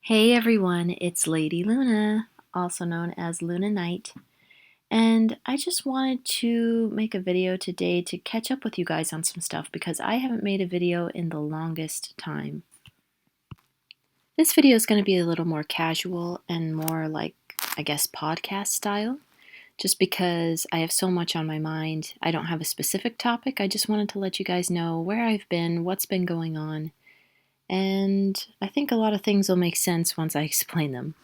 Hey everyone, it's Lady Luna, also known as Luna Knight, and I just wanted to make a video today to catch up with you guys on some stuff because I haven't made a video in the longest time. This video is going to be a little more casual and more like, I guess, podcast style, just because I have so much on my mind. I don't have a specific topic, I just wanted to let you guys know where I've been, what's been going on, and I think a lot of things will make sense once I explain them.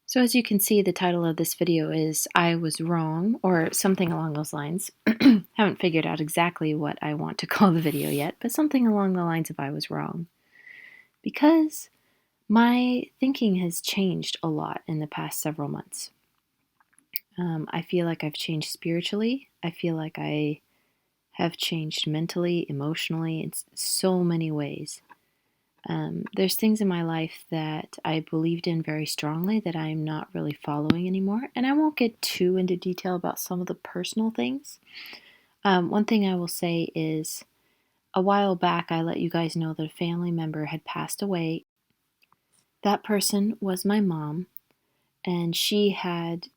So as you can see, the title of this video is I Was Wrong, or something along those lines. Haven't figured out exactly what I want to call the video yet, but something along the lines of I was wrong. Because my thinking has changed a lot in the past several months. I feel like I've changed spiritually. I feel like I have changed mentally, emotionally, in so many ways. There's things in my life that I believed in very strongly that I'm not really following anymore. And I won't get too into detail about some of the personal things. One thing I will say is a while back, I let you guys know that a family member had passed away. That person was my mom, and she had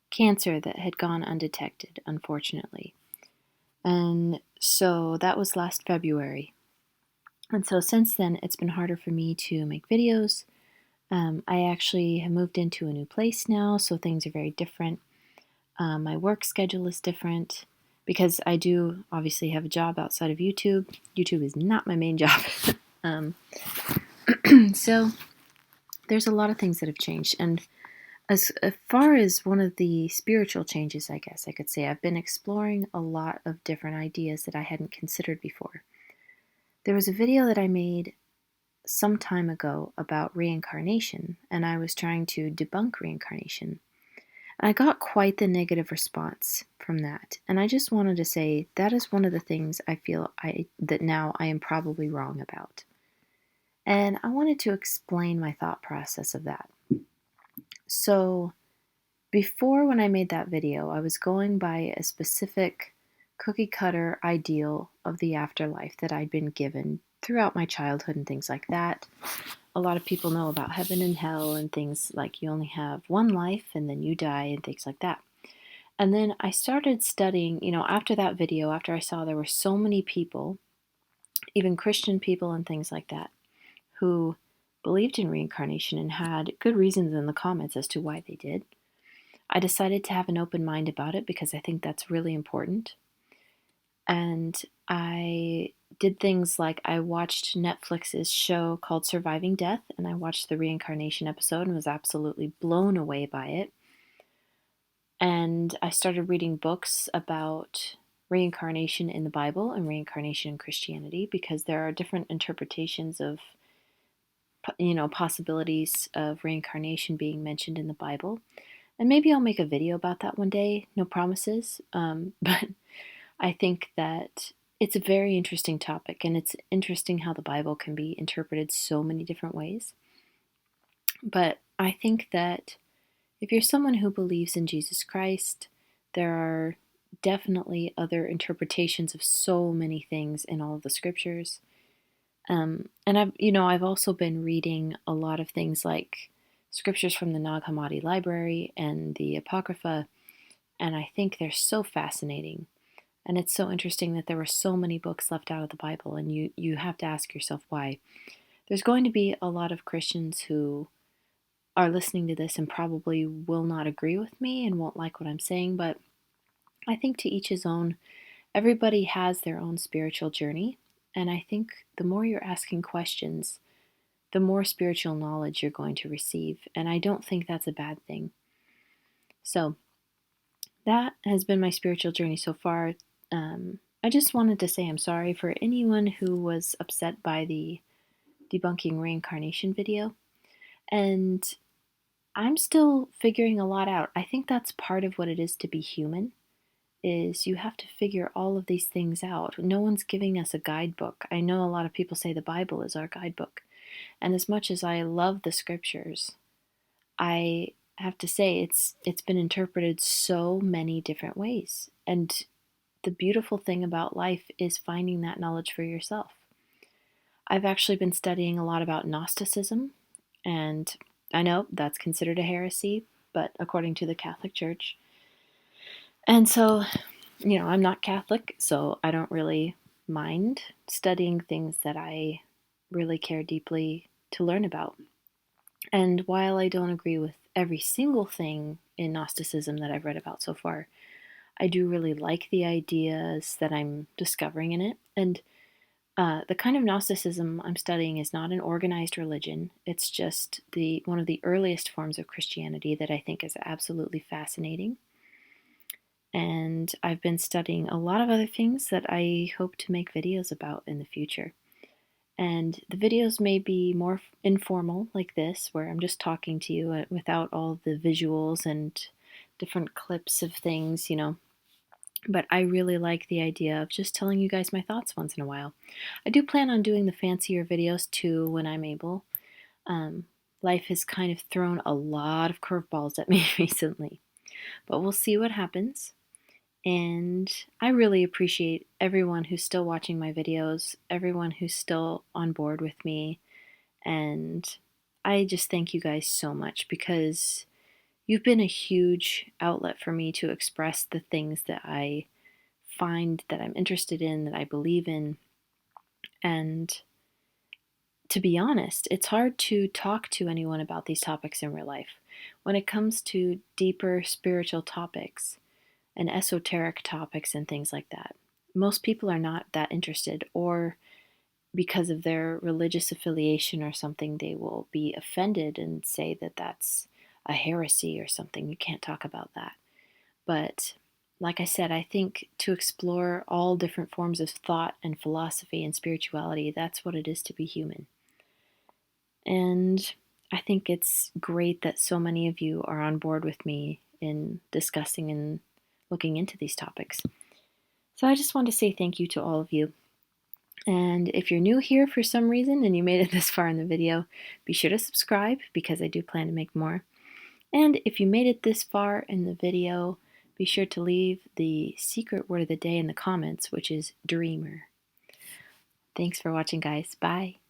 cancer that had gone undetected, unfortunately. And so that was last February. And so since then, it's been harder for me to make videos. I actually have moved into a new place now, so things are very different. My work schedule is different because I do obviously have a job outside of YouTube. YouTube is not my main job. um, so there's a lot of things that have changed. And as far as one of the spiritual changes, I guess I could say, I've been exploring a lot of different ideas that I hadn't considered before. There was a video that I made some time ago about reincarnation, and I was trying to debunk reincarnation. I got quite the negative response from that, and I just wanted to say that is one of the things I feel that now I am probably wrong about. And I wanted to explain my thought process of that. So, before when I made that video, I was going by a specific cookie cutter ideal of the afterlife that I'd been given throughout my childhood and things like that. A lot of people know about heaven and hell and things like you only have one life and then you die and things like that. And then I started studying, after that video, after I saw there were so many people, even Christian people and things like that, who believed in reincarnation and had good reasons in the comments as to why they did. I decided to have an open mind about it because I think that's really important. And I did things like I watched Netflix's show called Surviving Death, and I watched the reincarnation episode and was absolutely blown away by it. And I started reading books about reincarnation in the Bible and reincarnation in Christianity because there are different interpretations of possibilities of reincarnation being mentioned in the Bible. And maybe I'll make a video about that one day, no promises. But I think that it's a very interesting topic, and it's interesting how the Bible can be interpreted so many different ways. But I think that if you're someone who believes in Jesus Christ, there are definitely other interpretations of so many things in all of the scriptures. And I've also been reading a lot of things like scriptures from the Nag Hammadi library and the Apocrypha, and I think they're so fascinating. And it's so interesting that there were so many books left out of the Bible, and you have to ask yourself why. There's going to be a lot of Christians who are listening to this and probably will not agree with me and won't like what I'm saying, but I think to each his own. Everybody has their own spiritual journey, and I think the more you're asking questions, the more spiritual knowledge you're going to receive, and I don't think that's a bad thing. So, that has been my spiritual journey so far. I just wanted to say I'm sorry for anyone who was upset by the debunking reincarnation video, and I'm still figuring a lot out. I think that's part of what it is to be human, is you have to figure all of these things out. No one's giving us a guidebook. I know a lot of people say the Bible is our guidebook, and as much as I love the scriptures, I have to say it's been interpreted so many different ways. And the beautiful thing about life is finding that knowledge for yourself. I've actually been studying a lot about Gnosticism, And I know that's considered a heresy, but according to the Catholic Church. And so, I'm not Catholic, so I don't really mind studying things that I really care deeply to learn about. And while I don't agree with every single thing in Gnosticism that I've read about so far, I do really like the ideas that I'm discovering in it. And the kind of Gnosticism I'm studying is not an organized religion. It's just one of the earliest forms of Christianity that I think is absolutely fascinating. And I've been studying a lot of other things that I hope to make videos about in the future. And the videos may be more informal, like this, where I'm just talking to you without all the visuals and different clips of things. But I really like the idea of just telling you guys my thoughts once in a while. I do plan on doing the fancier videos too when I'm able. Um, Life has kind of thrown a lot of curveballs at me recently, but we'll see what happens. And I really appreciate everyone who's still watching my videos, everyone who's still on board with me. And I just thank you guys so much because you've been a huge outlet for me to express the things that I find that I'm interested in, that I believe in. And to be honest, it's hard to talk to anyone about these topics in real life. When it comes to deeper spiritual topics and esoteric topics and things like that, most people are not that interested, or because of their religious affiliation or something, they will be offended and say that that's a heresy or something. You can't talk about that. But like I said, I think to explore all different forms of thought and philosophy and spirituality, that's what it is to be human. And I think it's great that so many of you are on board with me in discussing and looking into these topics. So I just want to say thank you to all of you. And if you're new here for some reason and you made it this far in the video, be sure to subscribe because I do plan to make more. And if you made it this far in the video, be sure to leave the secret word of the day in the comments, which is dreamer. Thanks for watching, guys. Bye.